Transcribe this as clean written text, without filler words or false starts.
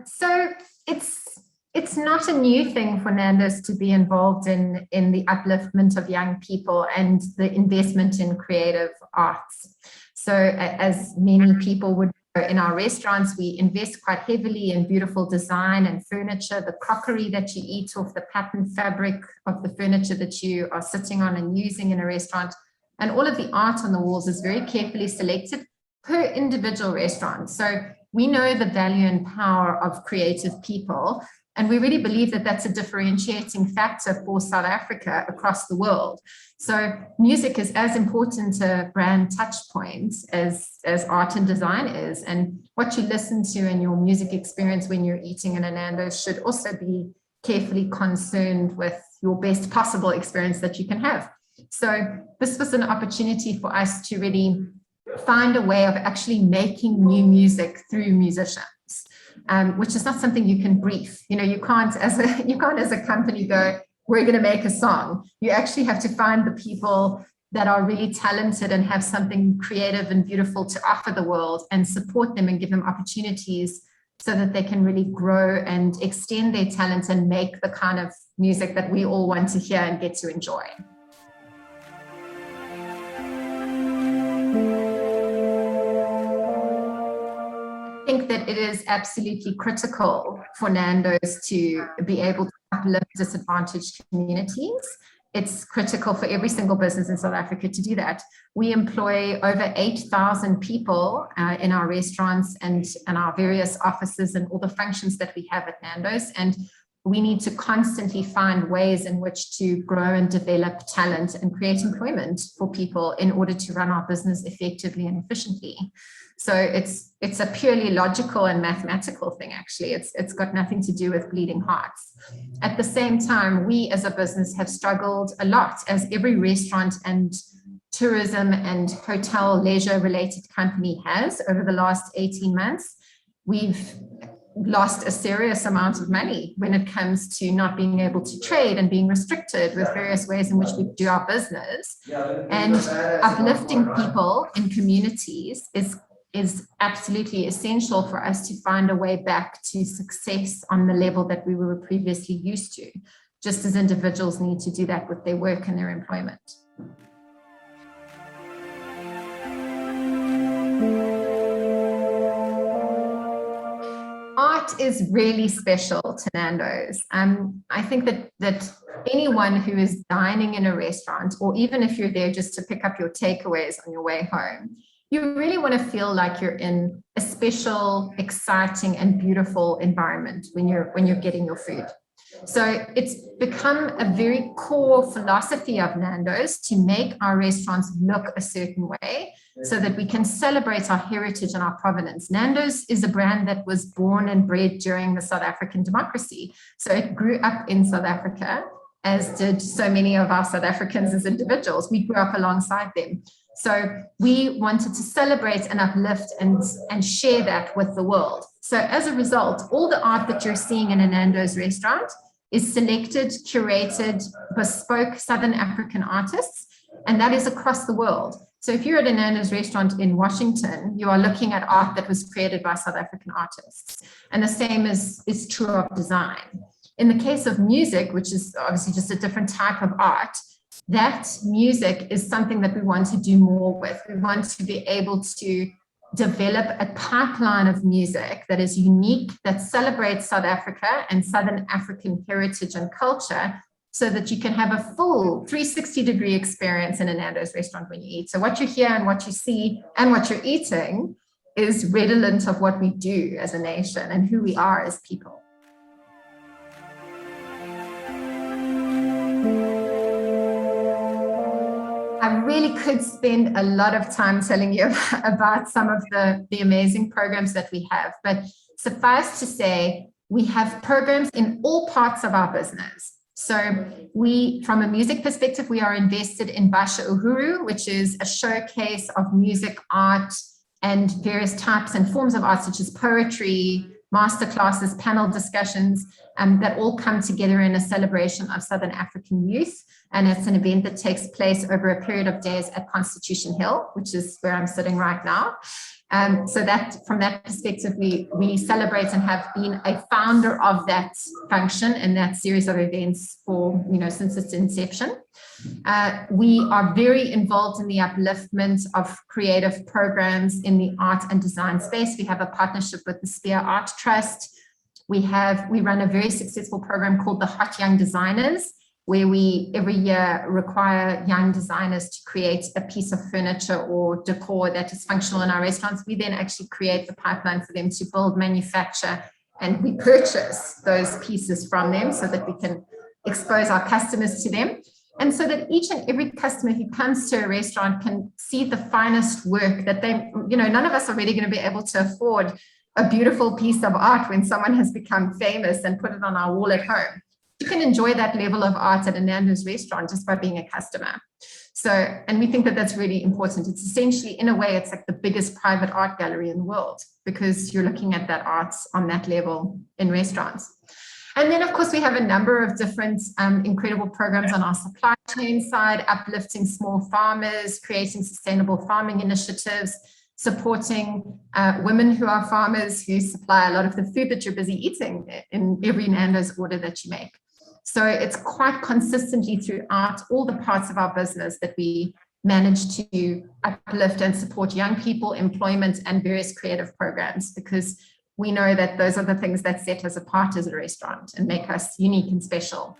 So it's not a new thing for Nando's to be involved in the upliftment of young people and the investment in creative arts. So as many people would know, in our restaurants, we invest quite heavily in beautiful design and furniture, the crockery that you eat off, the pattern fabric of the furniture that you are sitting on and using in a restaurant. And all of the art on the walls is very carefully selected per individual restaurant. So we know the value and power of creative people, and we really believe that that's a differentiating factor for South Africa across the world. So music is as important a brand touch point as art and design is. And what you listen to in your music experience when you're eating in a Nando's should also be carefully concerned with your best possible experience that you can have. So this was an opportunity for us to really find a way of actually making new music through musicians, which is not something you can brief. You can't as a company go, we're going to make a song. You actually have to find the people that are really talented and have something creative and beautiful to offer the world, and support them and give them opportunities so that they can really grow and extend their talent and make the kind of music that we all want to hear and get to enjoy. I think that it is absolutely critical for Nando's to be able to uplift disadvantaged communities. It's critical for every single business in South Africa to do that. We employ over 8,000 people in our restaurants and our various offices and all the functions that we have at Nando's. And we need to constantly find ways in which to grow and develop talent and create employment for people in order to run our business effectively and efficiently. So it's a purely logical and mathematical thing, actually. It's got nothing to do with bleeding hearts. At the same time, we as a business have struggled a lot, as every restaurant and tourism and hotel leisure related company has over the last 18 months. We've lost a serious amount of money when it comes to not being able to trade and being restricted with various ways in which we do our business. And uplifting people in communities is absolutely essential for us to find a way back to success on the level that we were previously used to, just as individuals need to do that with their work and their employment. Art is really special to Nando's. I think that anyone who is dining in a restaurant, or even if you're there just to pick up your takeaways on your way home, you really want to feel like you're in a special, exciting, and beautiful environment when you're getting your food. So it's become a very core philosophy of Nando's to make our restaurants look a certain way so that we can celebrate our heritage and our provenance. Nando's is a brand that was born and bred during the South African democracy. So it grew up in South Africa, as did so many of our South Africans as individuals. We grew up alongside them. So we wanted to celebrate and uplift and share that with the world. So as a result, all the art that you're seeing in a Nando's restaurant is selected, curated, bespoke Southern African artists, and that is across the world. So if you're at a Nando's restaurant in Washington, you are looking at art that was created by South African artists. And the same is true of design. In the case of music, which is obviously just a different type of art, that music is something that we want to do more with. We want to be able to develop a pipeline of music that is unique, that celebrates South Africa and Southern African heritage and culture, so that you can have a full 360-degree experience in a Nando's restaurant when you eat. So what you hear and what you see and what you're eating is redolent of what we do as a nation and who we are as people. I really could spend a lot of time telling you about some of the amazing programs that we have, but suffice to say, we have programs in all parts of our business. So from a music perspective, we are invested in Basha Uhuru, which is a showcase of music, art, and various types and forms of art, such as poetry, masterclasses, panel discussions, that all come together in a celebration of Southern African youth. And it's an event that takes place over a period of days at Constitution Hill, which is where I'm sitting right now. So that from that perspective, we celebrate and have been a founder of that function and that series of events for, since its inception. We are very involved in the upliftment of creative programs in the art and design space. We have a partnership with the Spear Art Trust. We run a very successful program called the Hot Young Designers, where we every year require young designers to create a piece of furniture or decor that is functional in our restaurants. We then actually create the pipeline for them to build, manufacture, and we purchase those pieces from them so that we can expose our customers to them. And so that each and every customer who comes to a restaurant can see the finest work that they, none of us are really going to be able to afford a beautiful piece of art when someone has become famous and put it on our wall at home. You can enjoy that level of art at a Nando's restaurant just by being a customer. So, and we think that that's really important. It's essentially, in a way, it's like the biggest private art gallery in the world because you're looking at that art on that level in restaurants. And then, of course, we have a number of different incredible programs on our supply chain side, uplifting small farmers, creating sustainable farming initiatives, supporting women who are farmers who supply a lot of the food that you're busy eating in every Nando's order that you make. So it's quite consistently throughout all the parts of our business that we manage to uplift and support young people, employment, and various creative programs, because we know that those are the things that set us apart as a restaurant and make us unique and special.